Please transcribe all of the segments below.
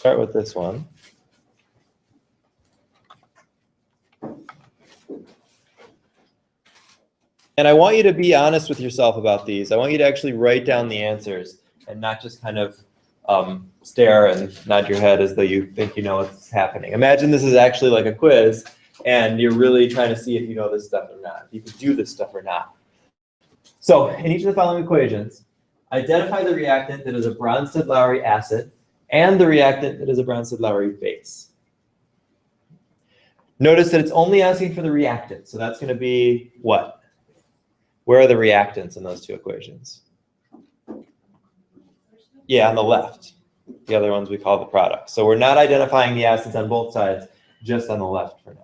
start with this one. And I want you to be honest with yourself about these. I want you to actually write down the answers and not just kind of stare and nod your head as though you think you know what's happening. Imagine this is actually like a quiz, and you're really trying to see if you know this stuff or not, if you can do this stuff or not. So in each of the following equations, identify the reactant that is a Bronsted-Lowry acid and the reactant that is a Bronsted-Lowry base. Notice that it's only asking for the reactant, so that's going to be what? Where are the reactants in those two equations? Yeah, on the left. The other ones we call the products. So we're not identifying the acids on both sides, just on the left for now.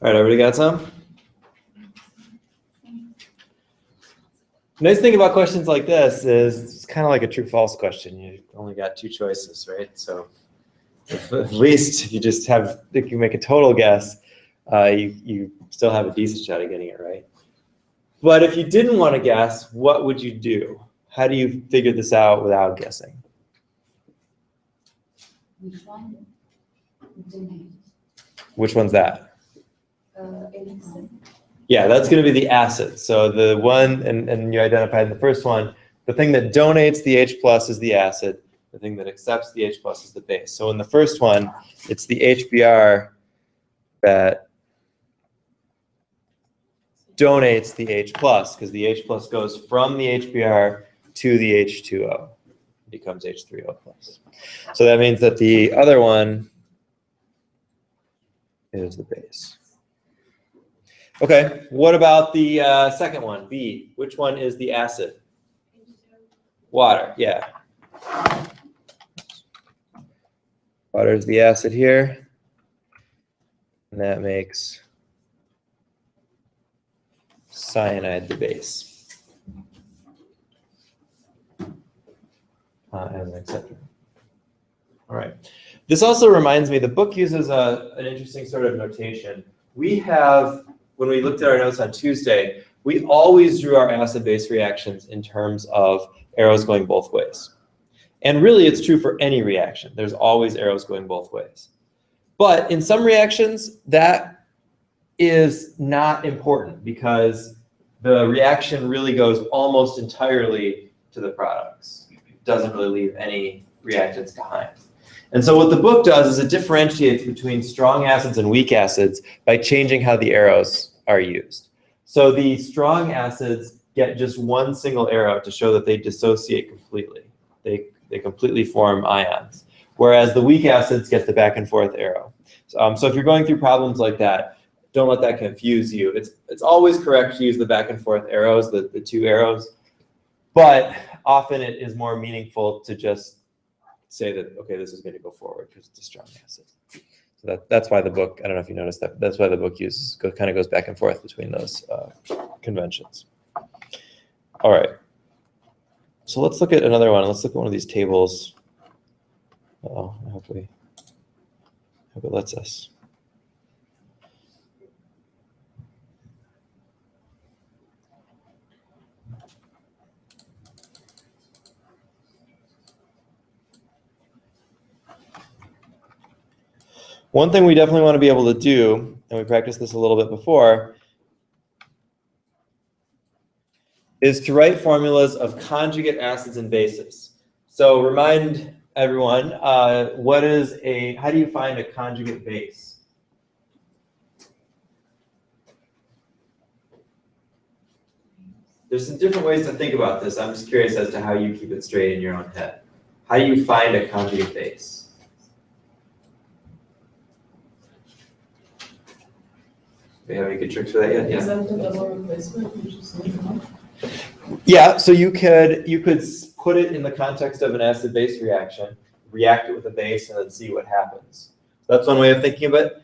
All right, everybody got some? Nice thing about questions like this is it's kind of like a true-false question. You only got two choices, right? So at least if you just have, if you make a total guess, you still have a decent shot at getting it right. But if you didn't want to guess, what would you do? How do you figure this out without guessing? Which one? Which one's that? Acid. Yeah, that's going to be the acid. So the one, and you identified the first one, the thing that donates the H plus is the acid. The thing that accepts the H plus is the base. So in the first one, it's the HBr that donates the H plus, because the H plus goes from the HBr to the H2O. It becomes H3O plus. So that means that the other one is the base. Okay, what about the second one, B? Which one is the acid? Water, yeah. Water is the acid here. And that makes cyanide the base. And etc. All right. This also reminds me, the book uses an interesting sort of notation. We have, when we looked at our notes on Tuesday, we always drew our acid-base reactions in terms of arrows going both ways. And really, it's true for any reaction. There's always arrows going both ways. But in some reactions, that is not important because the reaction really goes almost entirely to the products. It doesn't really leave any reactants behind. And so what the book does is it differentiates between strong acids and weak acids by changing how the arrows are used. So the strong acids get just one single arrow to show that they dissociate completely. They completely form ions, whereas the weak acids get the back and forth arrow. So if you're going through problems like that, don't let that confuse you. It's always correct to use the back and forth arrows, the two arrows, but often it is more meaningful to just say that, okay, this is going to go forward because it's a strong acid. So that's why the book, I don't know if you noticed that, that's why the book kind of goes back and forth between those conventions. All right. So let's look at another one. Let's look at one of these tables. Oh, I hope it lets us. One thing we definitely want to be able to do, and we practiced this a little bit before, is to write formulas of conjugate acids and bases. So remind everyone, how do you find a conjugate base? There's some different ways to think about this. I'm just curious as to how you keep it straight in your own head. How do you find a conjugate base? Do you have any good tricks for that yet? Is that the double replacement? Yeah, so you could put it in the context of an acid-base reaction, react it with a base, and then see what happens. That's one way of thinking of it.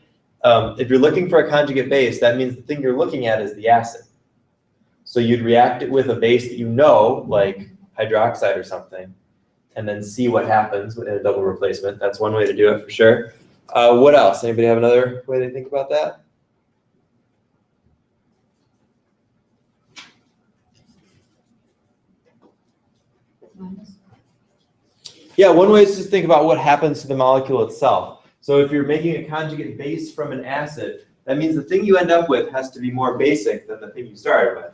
If you're looking for a conjugate base, that means the thing you're looking at is the acid. So you'd react it with a base that you know, like hydroxide or something, and then see what happens in a double replacement. That's one way to do it for sure. What else? Anybody have another way to think about that? Minus. Yeah, one way is to think about what happens to the molecule itself. So if you're making a conjugate base from an acid, that means the thing you end up with has to be more basic than the thing you started with.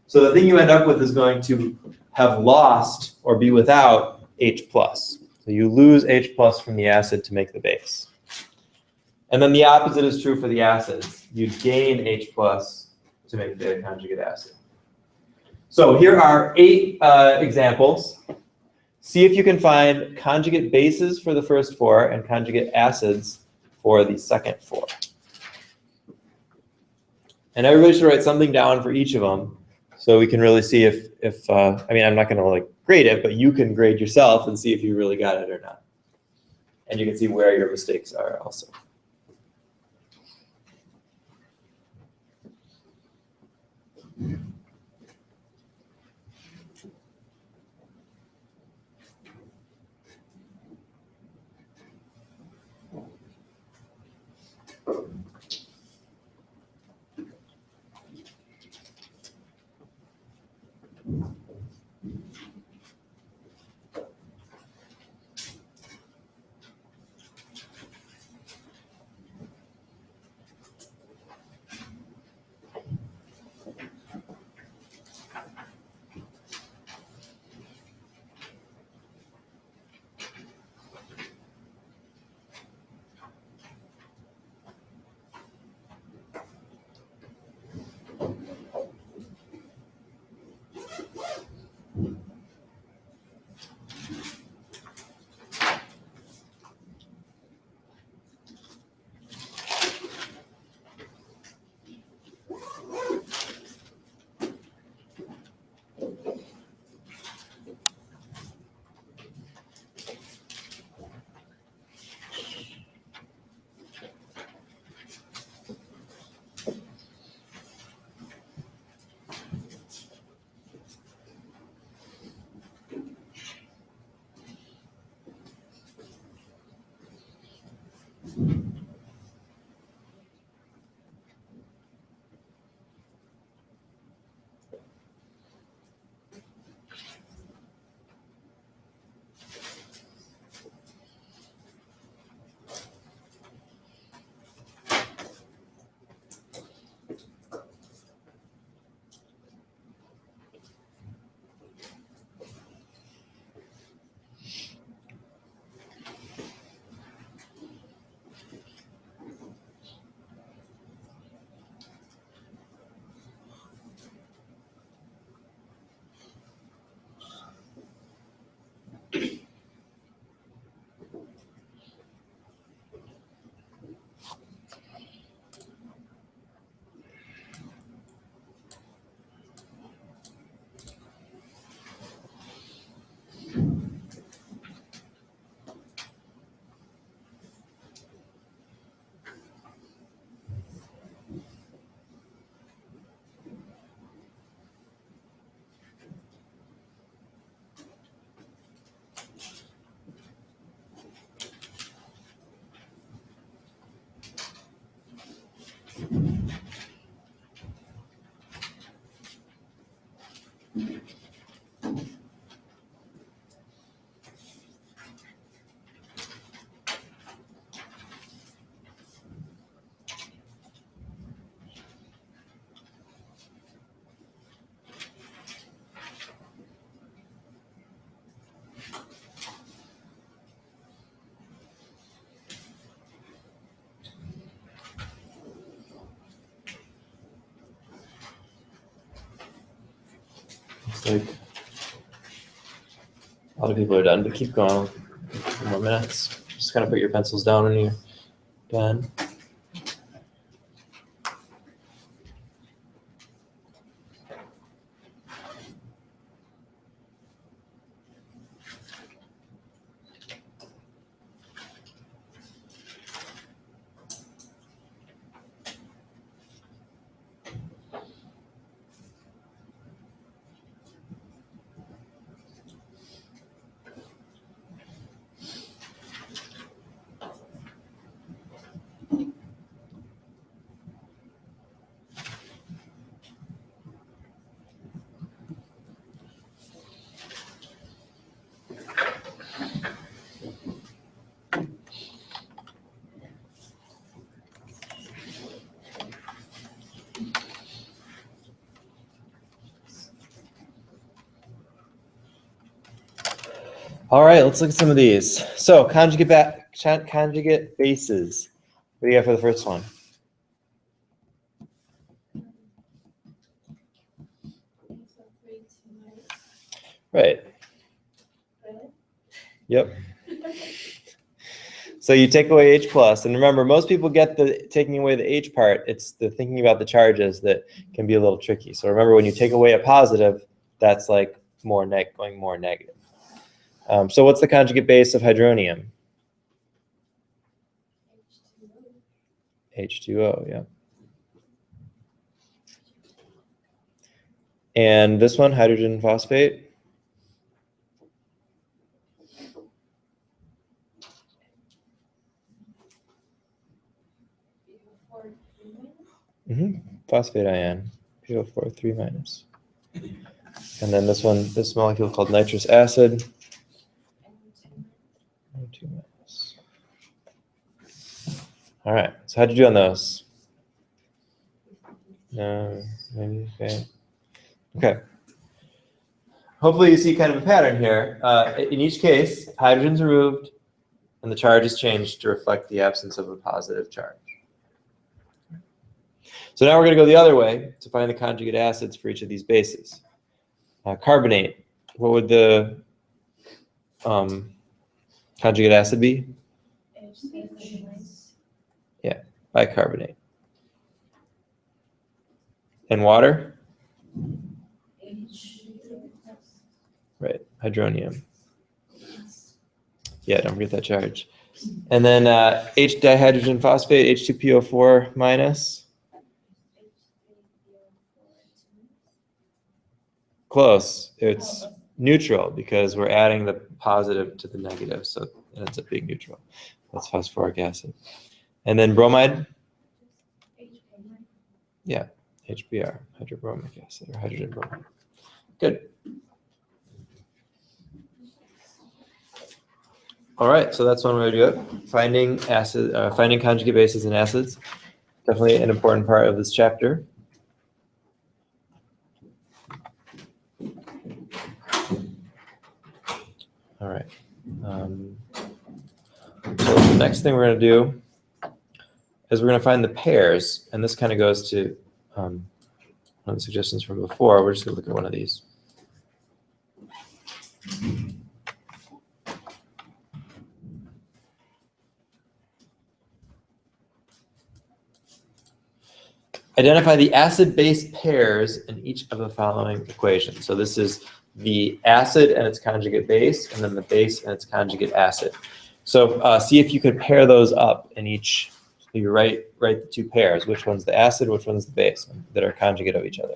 So the thing you end up with is going to have lost or be without H+. So you lose H+ from the acid to make the base. And then the opposite is true for the acids. You gain H+ to make the conjugate acid. So here are 8 examples. See if you can find conjugate bases for the first 4 and conjugate acids for the second 4. And everybody should write something down for each of them so we can really see if I mean, I'm not going to like grade it, but you can grade yourself and see if you really got it or not. And you can see where your mistakes are also. Like, a lot of people are done, but keep going. A few more minutes. Just kind of put your pencils down when you're done. All right, let's look at some of these. So conjugate bases. What do you got for the first one? Right. Yep. So you take away H plus, and remember, most people get the taking away the H part. It's the thinking about the charges that can be a little tricky. So remember, when you take away a positive, that's like going more negative. So what's the conjugate base of hydronium? H2O, yeah. And this one, hydrogen phosphate? Phosphate ion, PO4 3 minus. And then this one, this molecule called nitrous acid. 2 minus. All right, so how'd you do on those? No, maybe, okay. Okay. Hopefully you see kind of a pattern here. In each case, hydrogen's removed and the charge is changed to reflect the absence of a positive charge. So now we're going to go the other way to find the conjugate acids for each of these bases. Carbonate, what would the conjugate acid be? Yeah, bicarbonate. And water? Right, hydronium. Yeah, don't forget that charge. And then H dihydrogen phosphate, H2PO4 minus. Close. It's neutral because we're adding the positive to the negative, so it ends up being neutral. That's phosphoric acid. And then bromide? Yeah, HBr, hydrobromic acid, or hydrogen bromide. Good. All right, so that's one way to do it. Finding conjugate bases and acids. Definitely an important part of this chapter. All right. So the next thing we're going to do is we're going to find the pairs, and this kind of goes to one of the suggestions from before. We're just going to look at one of these. Identify the acid-base pairs in each of the following equations. So this is the acid and its conjugate base, and then the base and its conjugate acid. So see if you could pair those up in each. So you write the two pairs. Which one's the acid, which one's the base, that are conjugate of each other.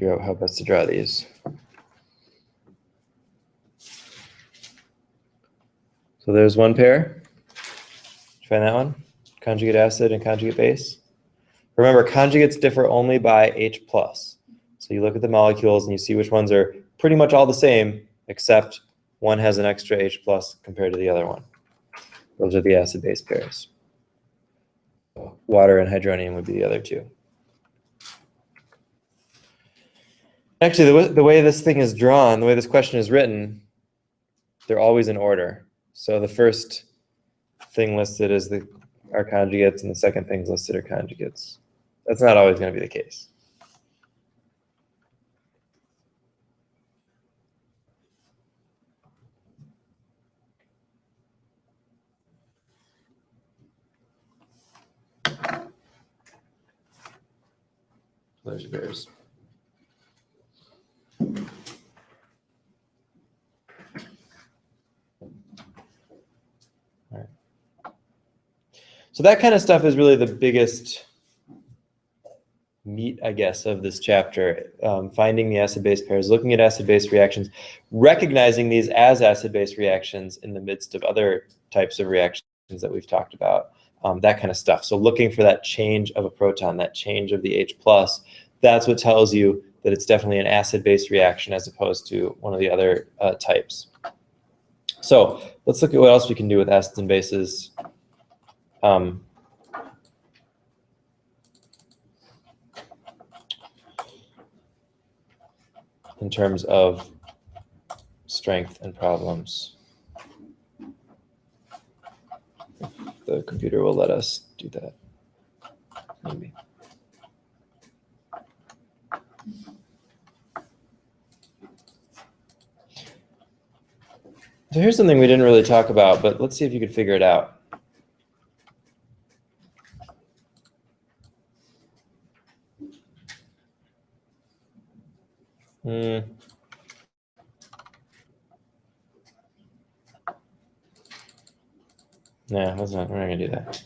figure out how best to draw these. So there's one pair. Find that one? Conjugate acid and conjugate base. Remember, conjugates differ only by H+. So you look at the molecules and you see which ones are pretty much all the same, except one has an extra H+ compared to the other one. Those are the acid-base pairs. Water and hydronium would be the other two. Actually, the way this thing is drawn, the way this question is written, they're always in order. So the first thing listed is our conjugates, and the second thing listed are conjugates. That's not always going to be the case. There's your pairs. All right. So that kind of stuff is really the biggest meat, I guess, of this chapter. Finding the acid-base pairs, looking at acid-base reactions, recognizing these as acid-base reactions in the midst of other types of reactions that we've talked about, that kind of stuff. So looking for that change of a proton, that change of the H+, that's what tells you that it's definitely an acid-base reaction as opposed to one of the other types. So let's look at what else we can do with acids and bases. In terms of strength and problems. The computer will let us do that, maybe. So here's something we didn't really talk about, but let's see if you could figure it out. No, we're not going to do that.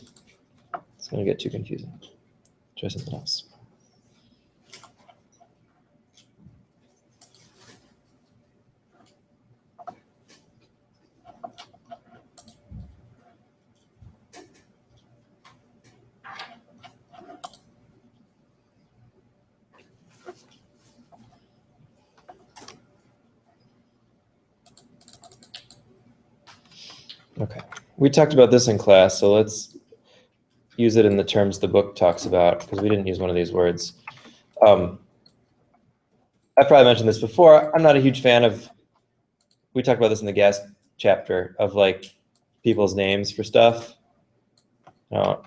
It's going to get too confusing. Try something else. Okay, we talked about this in class, so let's use it in the terms the book talks about, because we didn't use one of these words. I probably mentioned this before. I'm not a huge fan of, we talked about this in the gas chapter, of like people's names for stuff. I'm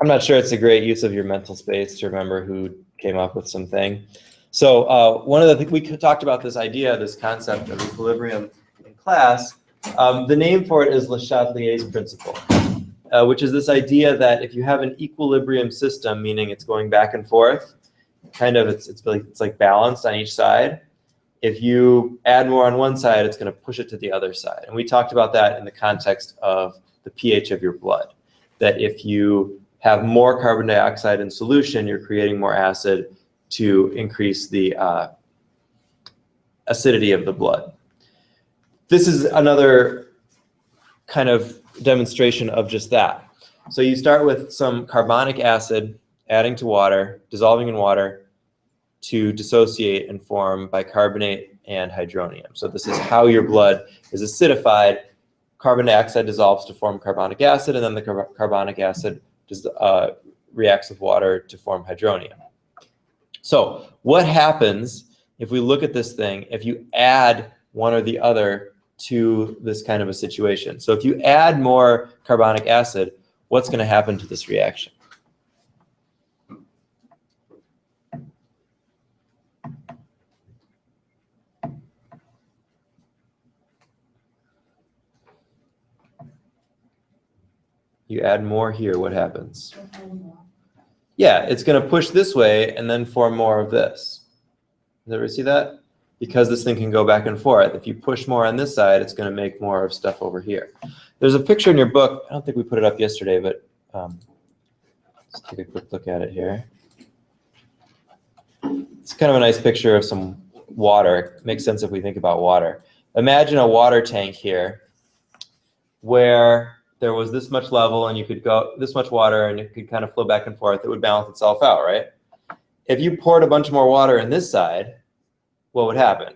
not sure it's a great use of your mental space to remember who came up with something. So one of the things, we talked about this idea, this concept of equilibrium in class. The name for it is Le Chatelier's principle, which is this idea that if you have an equilibrium system, meaning it's going back and forth, kind of it's like balanced on each side. If you add more on one side, it's going to push it to the other side. And we talked about that in the context of the pH of your blood, that if you have more carbon dioxide in solution, you're creating more acid to increase the acidity of the blood. This is another kind of demonstration of just that. So you start with some carbonic acid, adding to water, dissolving in water to dissociate and form bicarbonate and hydronium. So this is how your blood is acidified. Carbon dioxide dissolves to form carbonic acid, and then the carbonic acid reacts with water to form hydronium. So what happens if we look at this thing, if you add one or the other to this kind of a situation? So if you add more carbonic acid, what's going to happen to this reaction? You add more here, what happens? Yeah, it's going to push this way and then form more of this. Does everybody see that? Because this thing can go back and forth. If you push more on this side, it's going to make more of stuff over here. There's a picture in your book. I don't think we put it up yesterday, but let's take a quick look at it here. It's kind of a nice picture of some water. It makes sense if we think about water. Imagine a water tank here where there was this much level and you could go this much water and it could kind of flow back and forth. It would balance itself out, right? If you poured a bunch more water in this side, what would happen?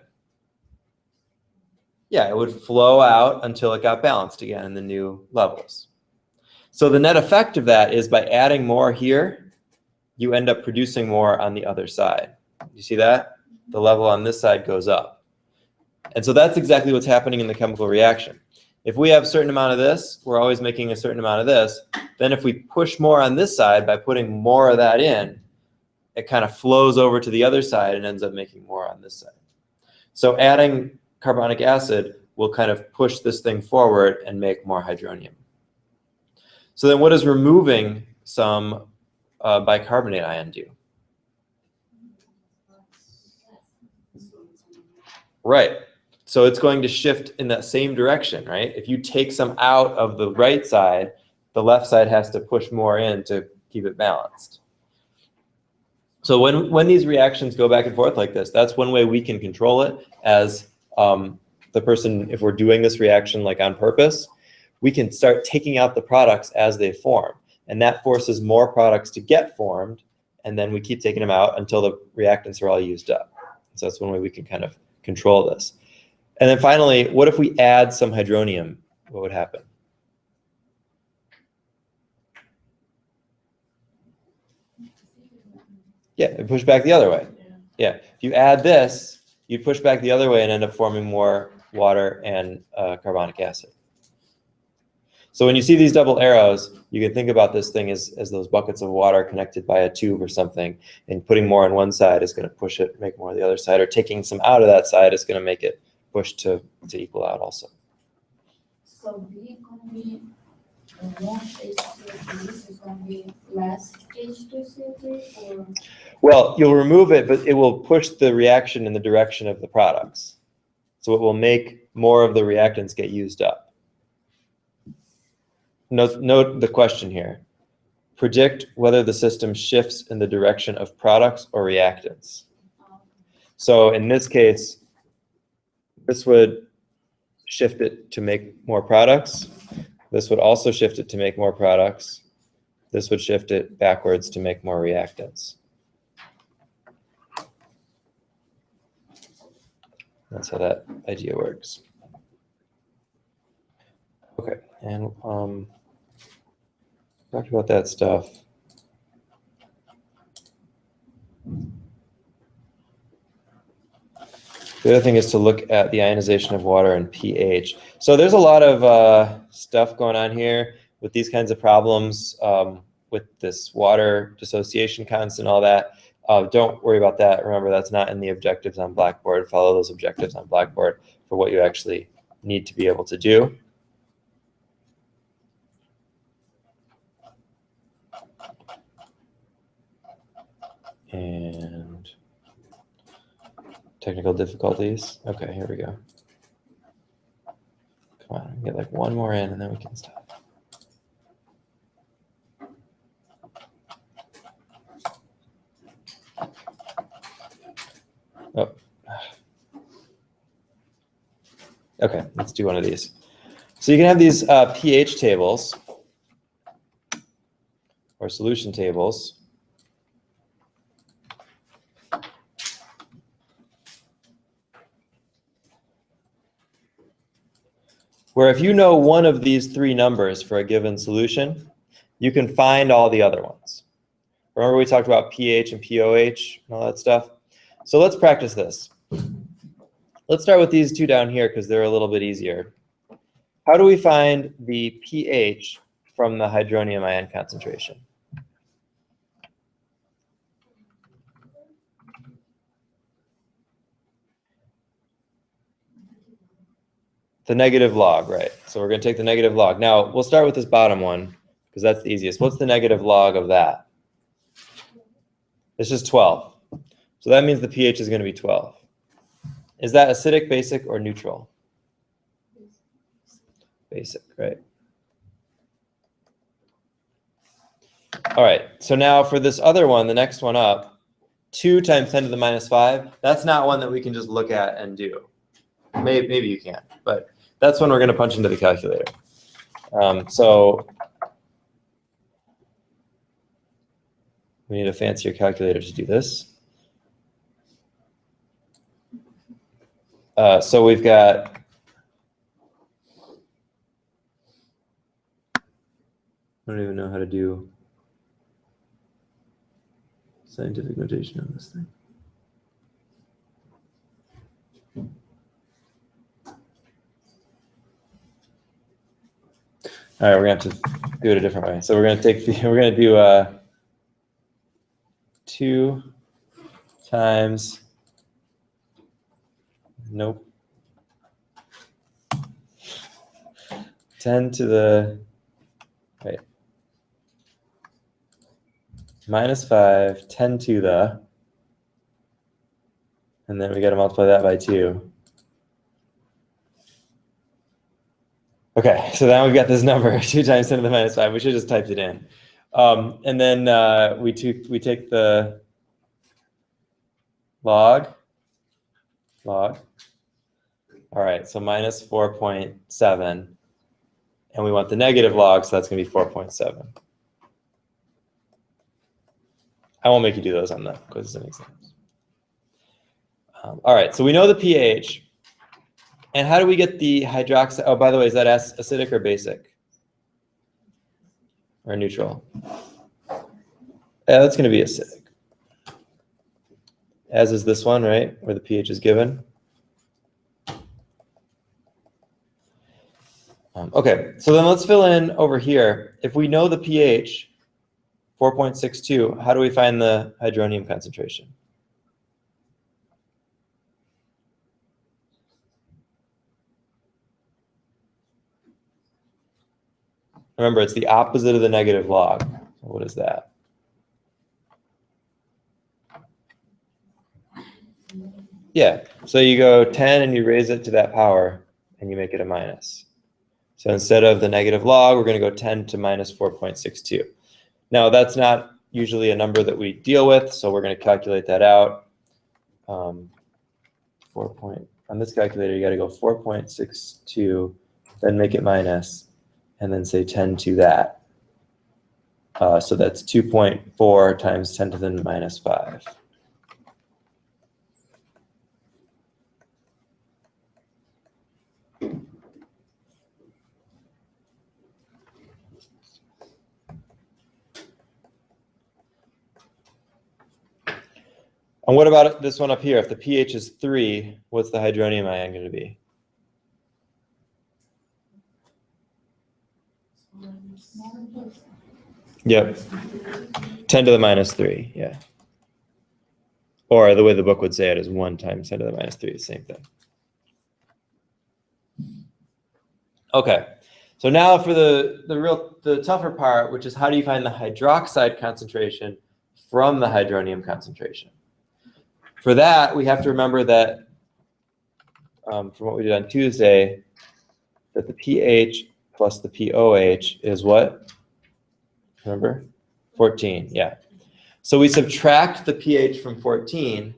Yeah, it would flow out until it got balanced again in the new levels. So the net effect of that is by adding more here, you end up producing more on the other side. You see that? The level on this side goes up. And so that's exactly what's happening in the chemical reaction. If we have a certain amount of this, we're always making a certain amount of this. Then if we push more on this side by putting more of that in, it kind of flows over to the other side and ends up making more on this side. So adding carbonic acid will kind of push this thing forward and make more hydronium. So then what does removing some bicarbonate ion do? Right. So it's going to shift in that same direction, right? If you take some out of the right side, the left side has to push more in to keep it balanced. So when these reactions go back and forth like this, that's one way we can control it as the person, if we're doing this reaction like on purpose, we can start taking out the products as they form. And that forces more products to get formed. And then we keep taking them out until the reactants are all used up. So that's one way we can kind of control this. And then finally, what if we add some hydronium? What would happen? Yeah, it push back the other way. Yeah, if you add this, you push back the other way and end up forming more water and carbonic acid. So when you see these double arrows, you can think about this thing as those buckets of water connected by a tube or something, and putting more on one side is going to push it, make more on the other side, or taking some out of that side is going to make it push to equal out also. So being going to be more H2O3, this is going to be less H2CO3, or? Well, you'll remove it, but it will push the reaction in the direction of the products. So it will make more of the reactants get used up. Note the question here. Predict whether the system shifts in the direction of products or reactants. So in this case, this would shift it to make more products. This would also shift it to make more products. This would shift it backwards to make more reactants. That's how that idea works. Okay, and talked about that stuff. The other thing is to look at the ionization of water and pH. So there's a lot of stuff going on here with these kinds of problems with this water dissociation constant and all that. Don't worry about that. Remember, that's not in the objectives on Blackboard. Follow those objectives on Blackboard for what you actually need to be able to do. And technical difficulties. Okay, here we go. Come on, get like one more in and then we can stop. Oh. Okay, let's do one of these. So you can have these pH tables or solution tables. Where if you know one of these three numbers for a given solution, you can find all the other ones. Remember we talked about pH and pOH and all that stuff? So let's practice this. Let's start with these two down here because they're a little bit easier. How do we find the pH from the hydronium ion concentration? The negative log, right? So we're going to take the negative log. Now, we'll start with this bottom one because that's the easiest. What's the negative log of that? It's just 12. So that means the pH is going to be 12. Is that acidic, basic, or neutral? Basic, right? All right, so now for this other one, the next one up, 2 times 10 to the minus 5, that's not one that we can just look at and do. Maybe you can, but that's when we're going to punch into the calculator. So we need a fancier calculator to do this. So we've got I don't even know how to do scientific notation on this thing. All right, we're gonna have to do it a different way. So we're gonna do 2 times, nope, 10 to the, wait, minus 5, 10 to the, and then we got to multiply that by 2. Okay, so now we've got this number, 2 times 10 to the minus 5. We should have just typed it in. And then we take the log. All right, so minus 4.7. And we want the negative log, so that's going to be 4.7. I won't make you do those on the quizzes and exams. All right, so we know the pH. And how do we get the hydroxide? Oh, by the way, is that acidic or basic? Or neutral? Yeah, that's going to be acidic. As is this one, right, where the pH is given. Okay, so then let's fill in over here. If we know the pH, 4.62, how do we find the hydronium concentration? Remember, it's the opposite of the negative log. So what is that? Yeah, so you go 10 and you raise it to that power and you make it a minus. So instead of the negative log, we're going to go 10 to minus 4.62. Now, that's not usually a number that we deal with, so we're going to calculate that out. On this calculator, you got to go 4.62, then make it minus, and then say 10 to that. So that's 2.4 times 10 to the minus 5. And what about this one up here? If the pH is 3, what's the hydronium ion going to be? Yep. 10 to the minus 3, yeah. Or the way the book would say it is 1 times 10 to the minus 3, the same thing. Okay, so now for the tougher part, which is how do you find the hydroxide concentration from the hydronium concentration? For that, we have to remember that, from what we did on Tuesday, that the pH plus the pOH is what? Remember? 14, yeah. So we subtract the pH from 14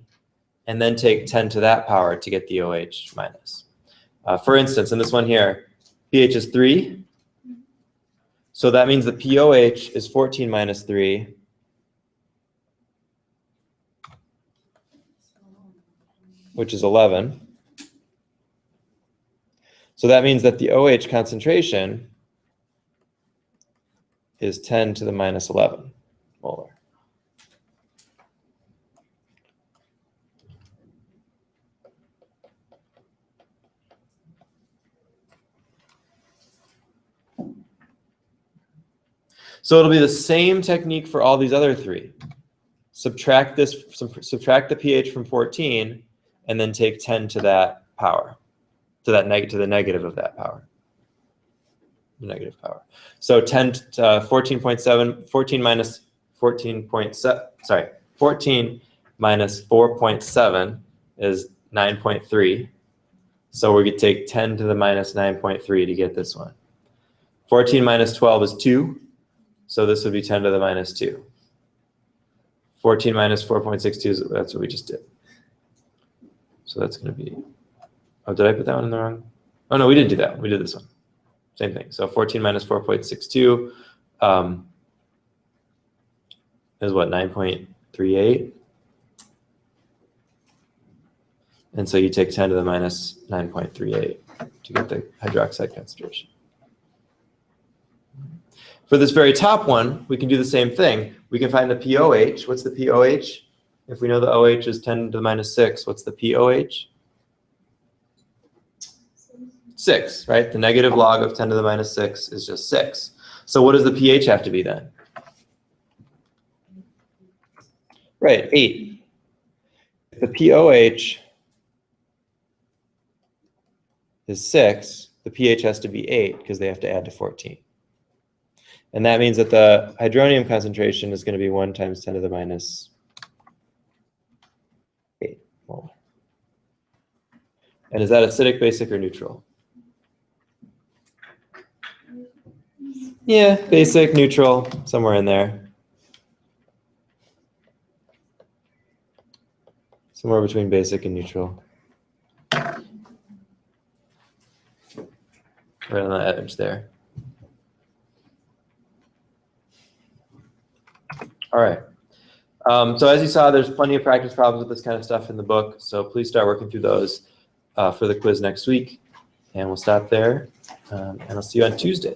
and then take 10 to that power to get the OH minus. For instance, in this one here, pH is 3. So that means the pOH is 14 minus 3. Which is 11. So that means that the OH concentration is 10 to the minus 11 molar. So it'll be the same technique for all these other three. Subtract the pH from 14, and then take 10 to that power, to the negative of that power, the negative power. So 10 to 14.7, 14 minus 14 minus 4.7 is 9.3. So we could take 10 to the minus 9.3 to get this one. 14 minus 12 is 2. So this would be 10 to the minus 2. 14 minus 4.62, that's what we just did. So that's going to be, oh, did I put that one in the wrong? Oh, no, we didn't do that one. We did this one. Same thing. So 14 minus 4.62 is what, 9.38? And so you take 10 to the minus 9.38 to get the hydroxide concentration. For this very top one, we can do the same thing. We can find the POH. What's the POH? If we know the OH is 10 to the minus 6, what's the POH? 6, right? The negative log of 10 to the minus 6 is just 6. So what does the pH have to be then? Right, 8. If the POH is 6, the pH has to be 8 because they have to add to 14. And that means that the hydronium concentration is going to be 1 times 10 to the minus 8 molar. And is that acidic, basic, or neutral? Yeah, basic, neutral, somewhere in there. Somewhere between basic and neutral. Right on the edge there. All right. So as you saw, there's plenty of practice problems with this kind of stuff in the book. So please start working through those for the quiz next week. And we'll stop there. And I'll see you on Tuesday.